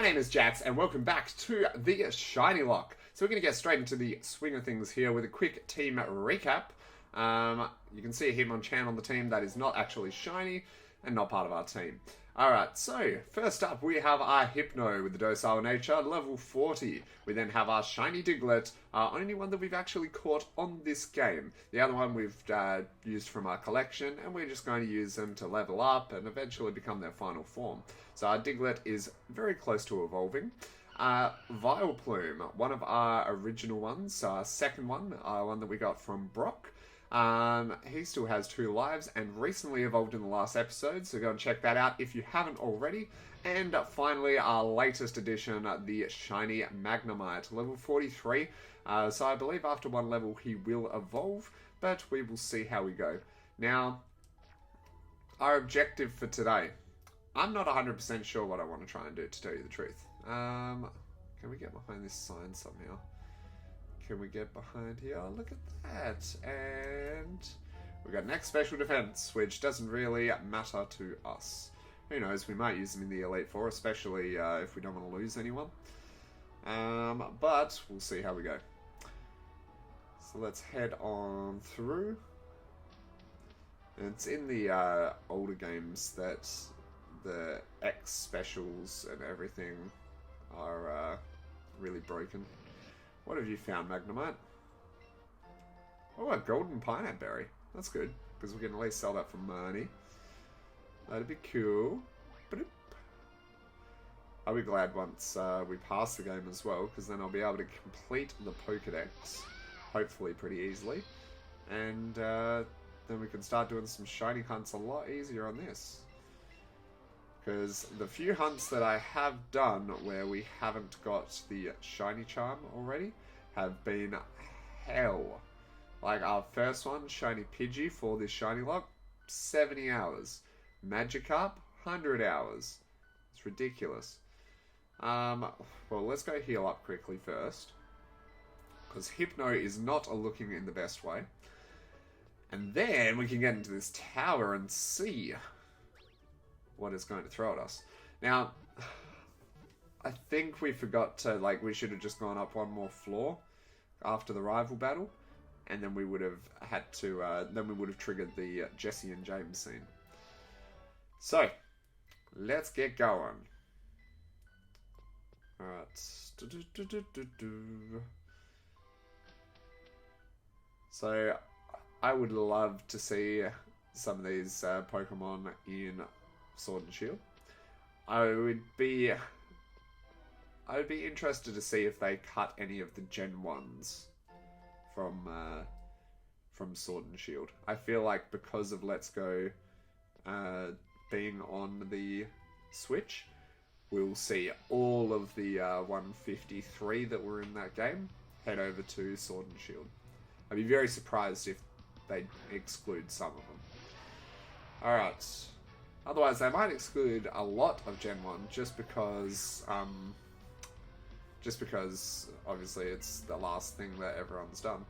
name is Jax, and welcome back to the Shiny Lock. So we're going to get straight into the swing of things here with a quick team recap. You can see him on Chan on the team that is not actually shiny and not part of our team. Alright, so first up we have our Hypno with the Docile Nature, level 40. We then have our Shiny Diglett, only one that we've actually caught on this game. The other one we've used from our collection, and we're just going to use them to level up and eventually become their final form. So our Diglett is very close to evolving. Vileplume, one of our original ones, our second one, one that we got from Brock. He still has 2 lives and recently evolved in the last episode, so go and check that out if you haven't already. And finally, our latest addition, the Shiny Magnemite, level 43. So I believe after 1 level he will evolve, but we will see how we go. Now, our objective for today. I'm not 100% sure what I want to try and do, to tell you the truth. Can we get behind this sign somehow? Can we get behind here? Oh, look at that. And we've got next special defense, which doesn't really matter to us. Who knows, we might use them in the Elite Four, especially if we don't want to lose anyone. But we'll see how we go. So let's head on through. And it's in the older games that the X specials and everything are really broken. What have you found, Magnemite? Oh, a golden pineapple berry. That's good, because we can at least sell that for money. That'd be cool. Boop. I'll be glad once we pass the game as well, because then I'll be able to complete the Pokedex, hopefully pretty easily. And then we can start doing some shiny hunts a lot easier on this. Because the few hunts that I have done where we haven't got the shiny charm already have been hell. Like our first one, Shiny Pidgey for this shiny lock, 70 hours. Magikarp, 100 hours. It's ridiculous. Well, let's go heal up quickly first. Because Hypno is not looking in the best way. And then we can get into this tower and see what it's going to throw at us. Now, I think we forgot to, we should have just gone up 1 more floor after the rival battle, and then we would have had to, then we would have triggered the Jesse and James scene. So, let's get going. Alright. So, I would love to see some of these Pokemon in Sword and Shield. I would be interested to see if they cut any of the Gen 1s from Sword and Shield. I feel like because of Let's Go being on the Switch, we'll see all of the 153 that were in that game head over to Sword and Shield. I'd be very surprised if they exclude some of them. Alright. Otherwise, they might exclude a lot of Gen 1 just because obviously it's the last thing that everyone's done.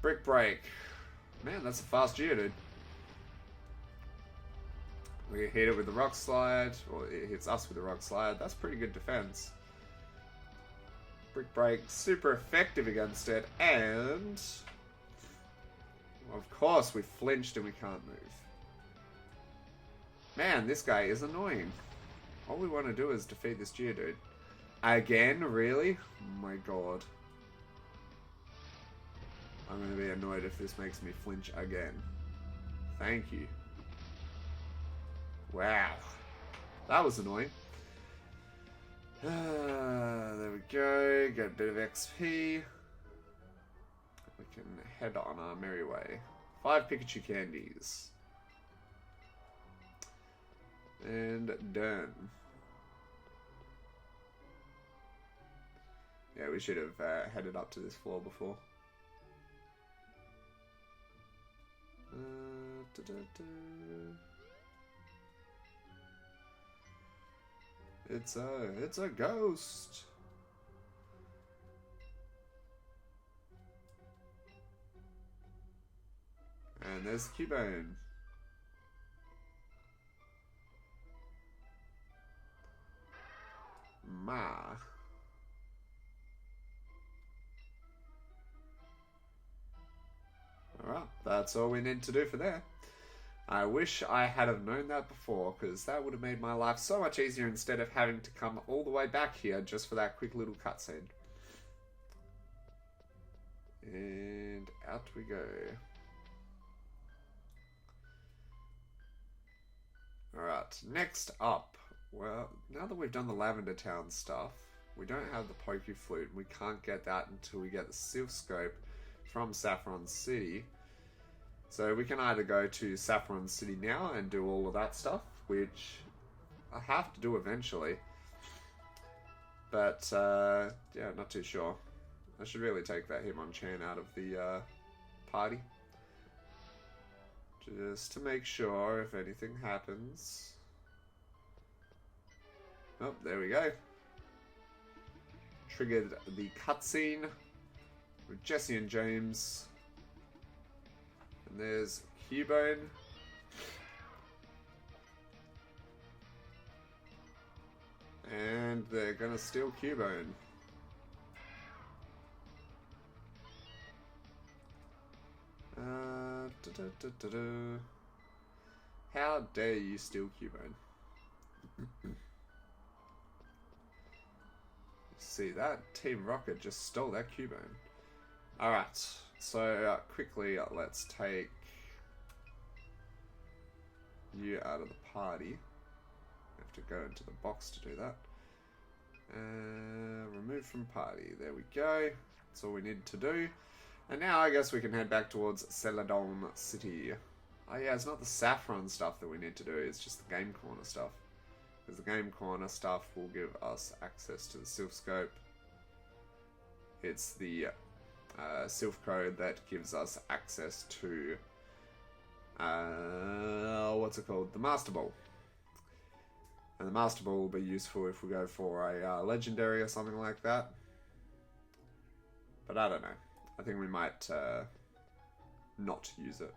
Brick Break. Man, that's a fast Geodude. We hit it with the Rock Slide, or it hits us with the Rock Slide. That's pretty good defense. Brick Break, super effective against it, and of course we flinched and we can't move. Man, this guy is annoying. All we want to do is defeat this Geodude. Again? Really? Oh my god. I'm going to be annoyed if this makes me flinch again. Thank you. Wow. That was annoying. There we go. Get a bit of XP. We can head on our merry way. 5 Pikachu candies. And done. Yeah, we should have headed up to this floor before. It's a ghost. And there's Cubone. Ma. Alright, that's all we need to do for there. I wish I had have known that before, because that would have made my life so much easier instead of having to come all the way back here just for that quick little cutscene. And out we go. Alright, next up. Well, now that we've done the Lavender Town stuff, we don't have the Poke Flute, and we can't get that until we get the Sylph Scope from Saffron City. So we can either go to Saffron City now and do all of that stuff, which I have to do eventually. But, yeah, not too sure. I should really take that Hitmonchan out of the party. Just to make sure if anything happens. Oh, there we go. Triggered the cutscene with Jesse and James. And there's Cubone. And they're gonna steal Cubone. How dare you steal Cubone? See that? Team Rocket just stole that Cubone. Alright, so quickly let's take you out of the party. Have to go into the box to do that. Remove from party. There we go. That's all we need to do. And now I guess we can head back towards Celadon City. Oh yeah, it's not the Saffron stuff that we need to do, it's just the Game Corner stuff. Because the Game Corner stuff will give us access to the Sylph Scope. It's the Sylph Code that gives us access to, what's it called? The Master Ball. And the Master Ball will be useful if we go for a Legendary or something like that. But I don't know. I think we might not use it.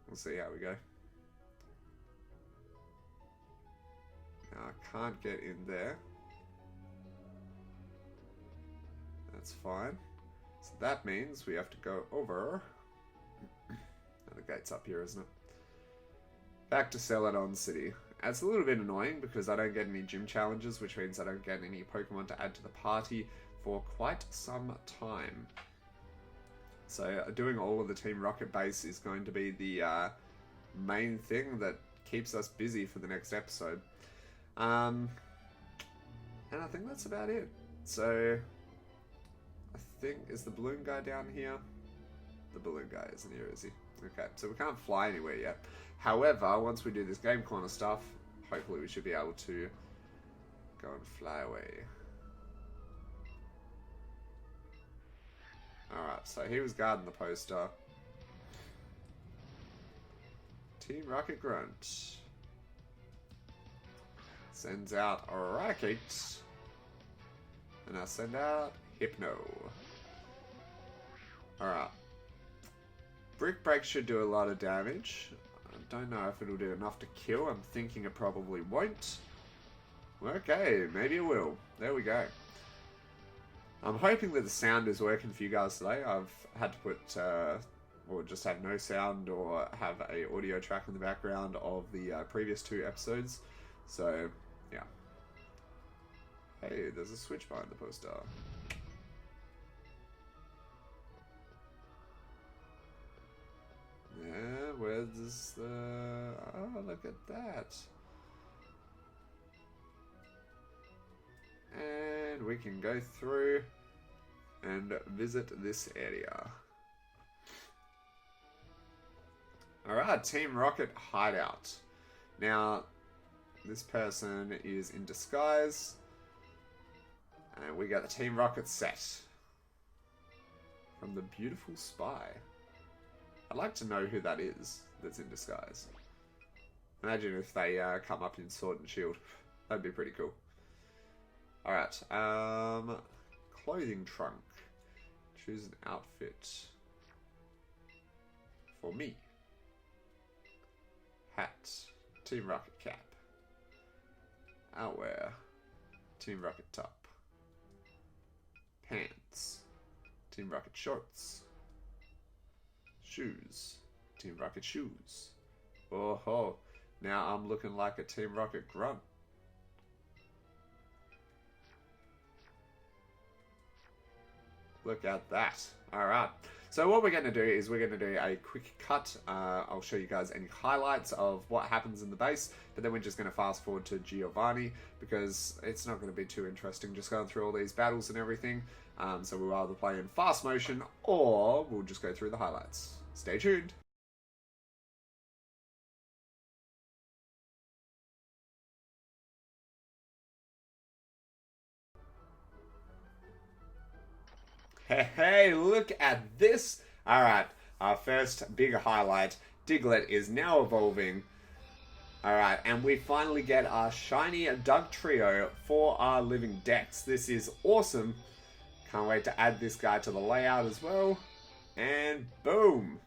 We'll see how we go. Now I can't get in there. That's fine. So that means we have to go over. Oh, the gate's up here, isn't it? Back to Celadon City. It's a little bit annoying because I don't get any gym challenges, which means I don't get any Pokemon to add to the party for quite some time. So doing all of the Team Rocket base is going to be the main thing that keeps us busy for the next episode. And I think that's about it. So I think, is the balloon guy down here? The balloon guy isn't here, is he? Okay, so we can't fly anywhere yet. However, once we do this Game Corner stuff, hopefully we should be able to go and fly away. Alright, so he was guarding the poster. Team Rocket Grunt sends out Racket. And I send out Hypno. Alright. Brick Break should do a lot of damage. I don't know if it'll do enough to kill. I'm thinking it probably won't. Okay, maybe it will. There we go. I'm hoping that the sound is working for you guys today. I've had to put, or just have no sound, or have a audio track in the background of the previous 2 episodes. So, yeah. Hey, there's a switch behind the poster. Yeah, where's the... Oh, look at that. And we can go through and visit this area. Alright, Team Rocket hideout. Now, this person is in disguise. And we got the Team Rocket set. From the Beautiful Spy. I'd like to know who that is that's in disguise. Imagine if they come up in Sword and Shield. That'd be pretty cool. Alright, clothing trunk. Choose an outfit. For me. Hat. Team Rocket cap. Outwear. Team Rocket top. Pants. Team Rocket shorts. Shoes. Team Rocket shoes. Oh ho. Now I'm looking like a Team Rocket grunt. Look at that. Alright. So what we're going to do is we're going to do a quick cut. I'll show you guys any highlights of what happens in the base, but then we're just going to fast forward to Giovanni because it's not going to be too interesting just going through all these battles and everything. So we'll either play in fast motion or we'll just go through the highlights. Stay tuned. Hey, look at this. Alright, our first big highlight. Diglett is now evolving. Alright, and we finally get our shiny Dugtrio for our living Dex. This is awesome. Can't wait to add this guy to the layout as well. And boom.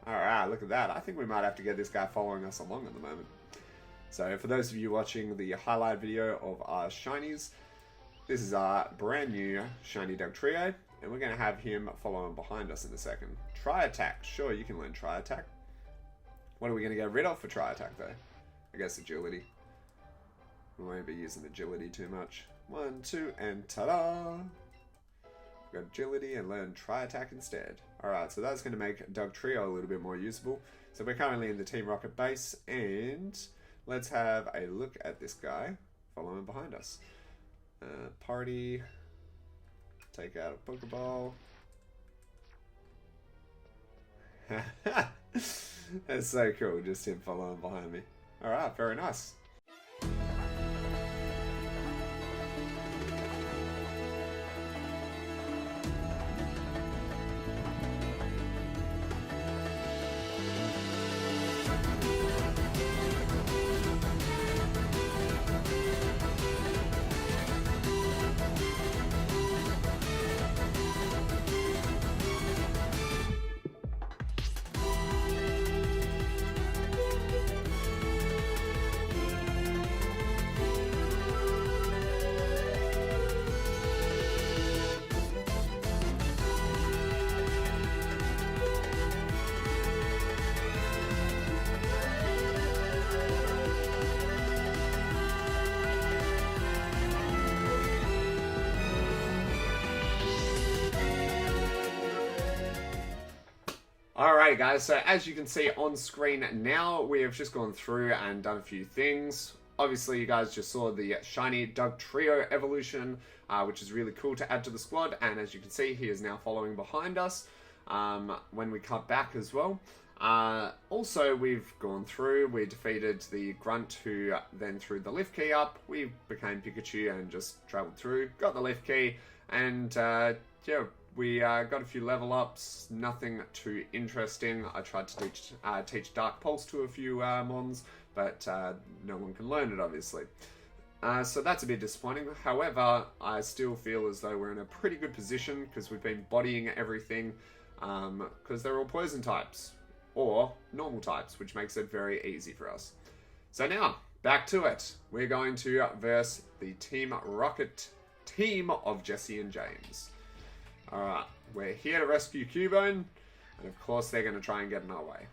Alright, look at that. I think we might have to get this guy following us along at the moment. So for those of you watching the highlight video of our shinies, this is our brand new shiny Dugtrio. And we're going to have him following behind us in a second. Tri-attack. Sure, you can learn Tri-attack. What are we going to get rid of for Tri-attack, though? I guess agility. We won't be using agility too much. 1, 2, and ta-da! We've got agility and learn Tri-attack instead. Alright, so that's going to make Dugtrio a little bit more usable. So we're currently in the Team Rocket base, and let's have a look at this guy following behind us. Party... Take out a Pokeball. That's so cool, just him following behind me. Alright, very nice. Alright guys, so as you can see on screen now, we have just gone through and done a few things. Obviously you guys just saw the shiny Dugtrio evolution, which is really cool to add to the squad, and as you can see he is now following behind us when we cut back as well. Also we've gone through, we defeated the Grunt who then threw the lift key up, we became Pikachu and just travelled through, got the lift key, and yeah, we got a few level ups, nothing too interesting. I tried to teach Dark Pulse to a few Mons, but no one can learn it, obviously. So that's a bit disappointing. However, I still feel as though we're in a pretty good position because we've been bodying everything because they're all poison types or normal types, which makes it very easy for us. So now, back to it. We're going to verse the Team Rocket team of Jesse and James. Alright, we're here to rescue Cubone, and of course they're going to try and get in our way.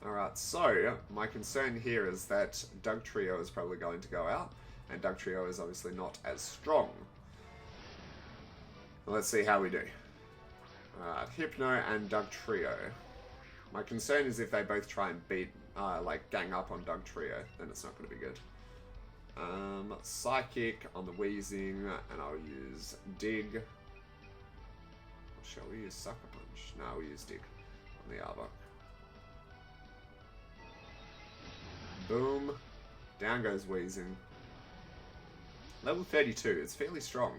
Alright, so my concern here is that Dugtrio is probably going to go out, and Dugtrio is obviously not as strong. Let's see how we do. Alright, Hypno and Dugtrio. My concern is if they both try and beat, like gang up on Dugtrio, then it's not going to be good. Psychic on the Wheezing, and I'll use Dig. Shall we use Sucker Punch? No, we'll use Dig on the Arbok. Boom. Down goes Wheezing. Level 32, it's fairly strong.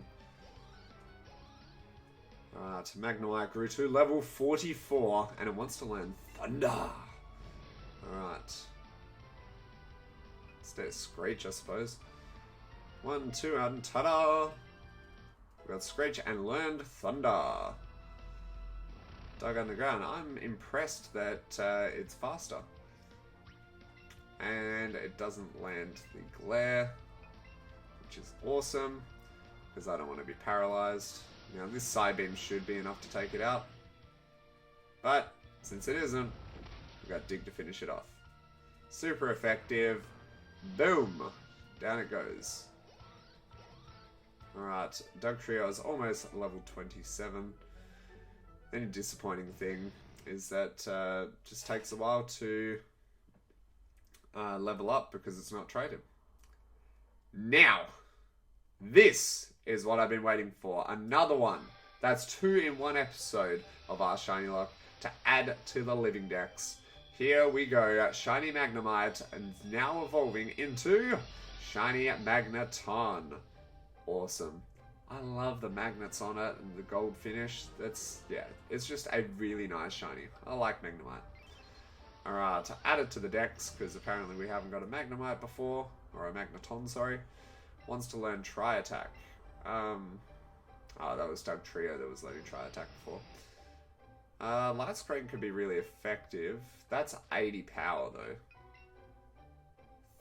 Alright, Magnemite grew to level 44, and it wants to learn Thunder. Alright. Stay Screech, I suppose. 1, 2, and ta-da! We got Screech and learned Thunder. Dug Underground. I'm impressed that it's faster. And it doesn't land the Glare, which is awesome, because I don't want to be paralyzed. Now this Psybeam should be enough to take it out, but since it isn't, we've got Dig to finish it off. Super effective. Boom! Down it goes. Alright, Dugtrio is almost level 27. The only disappointing thing is that just takes a while to level up because it's not traded. Now, this is what I've been waiting for. Another one. That's 2 in 1 episode of our Shiny Locke to add to the living decks. Here we go. Shiny Magnemite, and now evolving into Shiny Magneton. Awesome. I love the magnets on it and the gold finish. Yeah, it's just a really nice shiny. I like Magnemite. Alright, to add it to the decks, because apparently we haven't got a Magnemite before, or a Magneton, sorry. Wants to learn Tri-Attack. Oh, that was Dugtrio that was learning Tri-Attack before. Light Screen could be really effective. That's 80 power though.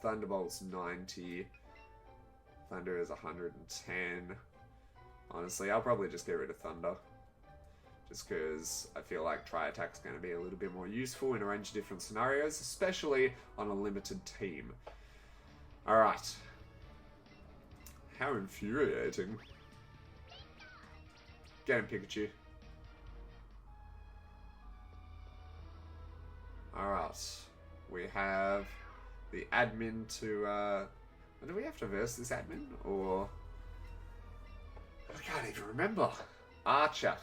Thunderbolt's 90. Thunder is 110. Honestly, I'll probably just get rid of Thunder. Just because I feel like Tri-Attack's going to be a little bit more useful in a range of different scenarios, especially on a limited team. Alright. How infuriating. Get him, Pikachu. Alright. We have the admin to... do we have to verse this admin? Or... I can't even remember. Archer.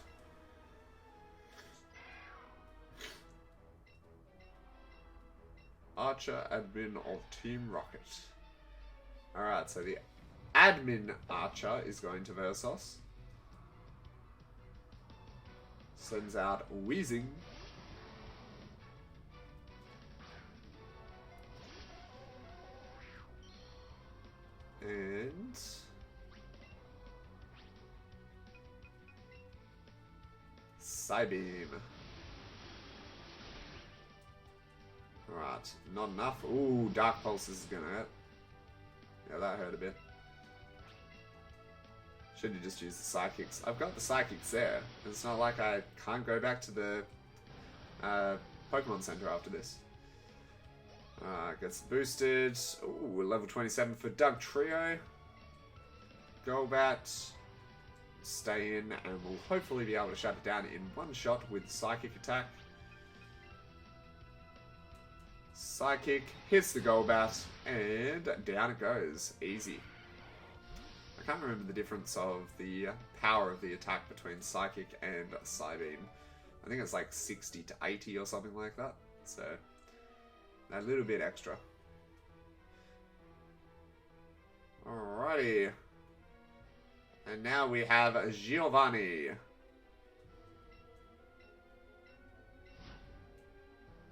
Archer, admin of Team Rocket. Alright, so the admin Archer is going to verse us. Sends out Wheezing. And... Psybeam. Alright, not enough. Ooh, Dark Pulse is gonna hurt. Yeah, that hurt a bit. Should have just used the Psychics. I've got the Psychics there. It's not like I can't go back to the Pokemon Center after this. Gets boosted. Ooh, level 27 for Dugtrio. Golbat. Stay in, and we'll hopefully be able to shut it down in one shot with Psychic Attack. Psychic hits the Golbat, and down it goes. Easy. I can't remember the difference of the power of the attack between Psychic and Psybeam. I think it's like 60 to 80 or something like that. So, a little bit extra. Alrighty. And now we have Giovanni.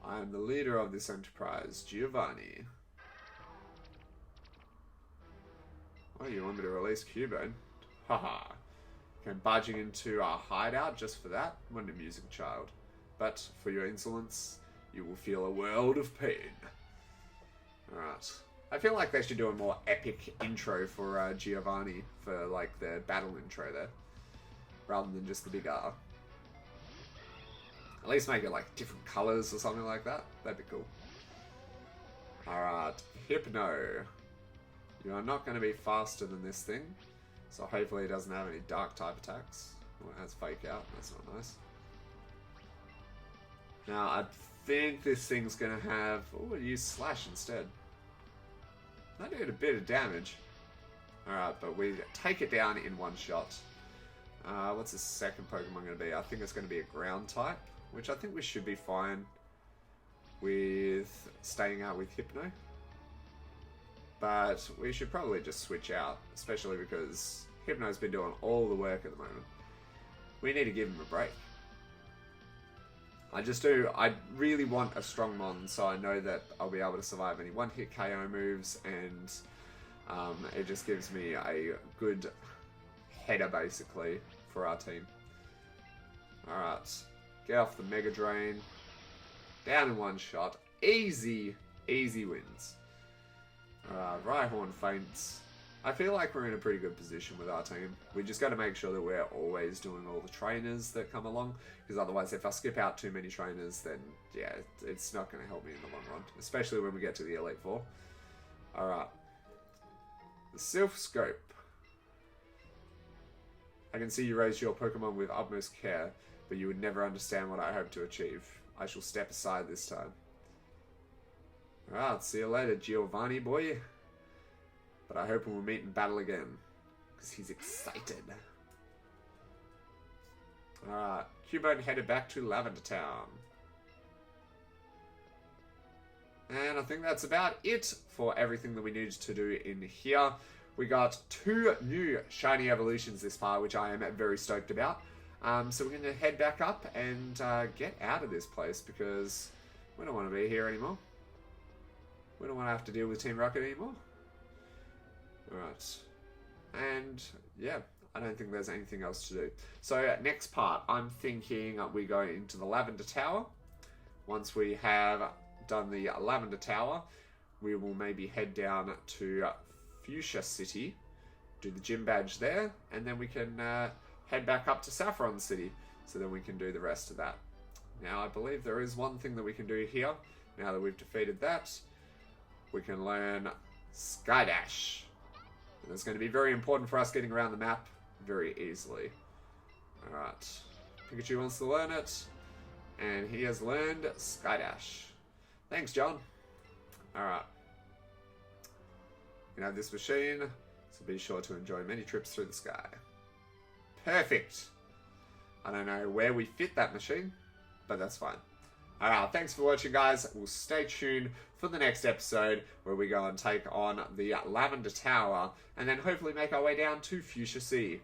I am the leader of this enterprise, Giovanni. Oh, you want me to release Cubone? Haha. Came barging into our hideout just for that? What an amusing child. But for your insolence, you will feel a world of pain. Alright. I feel like they should do a more epic intro for Giovanni for like the battle intro there, rather than just the big R. At least make it like different colors or something like that. That'd be cool. Alright, Hypno. You are not going to be faster than this thing, so hopefully it doesn't have any dark type attacks. Well, it has Fake Out, that's not nice. Now, I think this thing's going to have... Oh, use Slash instead. That did a bit of damage. Alright, but we take it down in one shot. What's the second Pokemon going to be? I think it's going to be a ground type, which I think we should be fine with staying out with Hypno. But we should probably just switch out, especially because Hypno's been doing all the work at the moment. We need to give him a break. I really want a strong Mon, so I know that I'll be able to survive any one-hit KO moves, and it just gives me a good header, basically, for our team. Alright, get off the Mega Drain. Down in one shot. Easy, easy wins. Alright, Rhyhorn faints. I feel like we're in a pretty good position with our team. We just got to make sure that we're always doing all the trainers that come along, because otherwise if I skip out too many trainers, then yeah, it's not going to help me in the long run, especially when we get to the Elite Four. Alright. The Sylph Scope. I can see you raise your Pokemon with utmost care, but you would never understand what I hope to achieve. I shall step aside this time. Alright, see you later, Giovanni boy. But I hope we'll meet in battle again, because he's excited. Alright, Cubone headed back to Lavender Town. And I think that's about it for everything that we needed to do in here. We got 2 new shiny evolutions this far, which I am very stoked about. So we're going to head back up and get out of this place, because we don't want to be here anymore. We don't want to have to deal with Team Rocket anymore. Alright. And yeah, I don't think there's anything else to do. So next part, I'm thinking we go into the Lavender Tower. Once we have done the Lavender Tower, we will maybe head down to Fuchsia City, do the gym badge there, and then we can head back up to Saffron City, so then we can do the rest of that. Now I believe there is one thing that we can do here. Now that we've defeated that, we can learn Skydash. And it's going to be very important for us getting around the map very easily. Alright, Pikachu wants to learn it, and he has learned Skydash. Thanks, John. Alright. You have this machine, so be sure to enjoy many trips through the sky. Perfect! I don't know where we fit that machine, but that's fine. Alright, thanks for watching, guys. We'll stay tuned for the next episode, where we go and take on the Lavender Tower, and then hopefully make our way down to Fuchsia City.